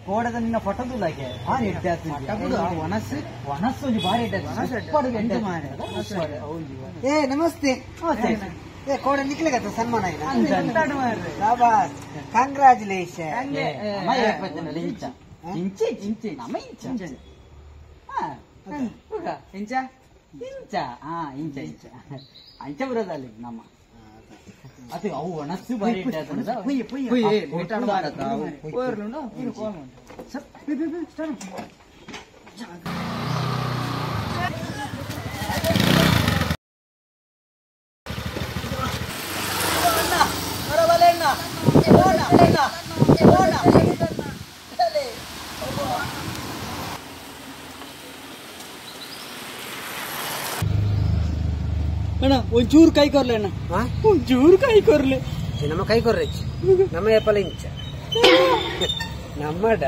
ಕೋಡದ ನಿನ್ನ ಫೋಟೋದುಲಾಗೆ ಭಾರಿ ಎಡ್ಡೆ ಒಣಸು ಒಣಸು ಒಂಜಿ ಭಾರಿ ಎಡ್ಡೆ ಏ ನಮಸ್ತೆ ಏ ಕೋಡ ನಿಕ್ಲಿಗತ್ತ ಸನ್ಮಾನ ಕಂಗ್ರಾಚುಲೇಷನ್ ಇಂಚೆ ಇಂಚೆ ನಮ್ಮ ಇಂಚೆ ಇಂಚ ಇಂಚ ಇಂಚ ಇಂಚ ಅಂಚ ಬರೋದಲ್ಲಿ ನಮ್ಮ ಅದು ಅವು ಒಣಸು ಬಾರಿ ಅಣ್ಣ ಒಂಚೂರು ಕೈ ಕೊರ್ಲೆ ಅಣ್ಣ ಒಂಚೂರು ಕೈ ಕೊರ್ಲೆ ನಮ್ಮ ಕೈ ಕೊರ್ರೆ ನಮ್ಮ ಏಪಲ ಇಂಚ ನಮ್ಮಡ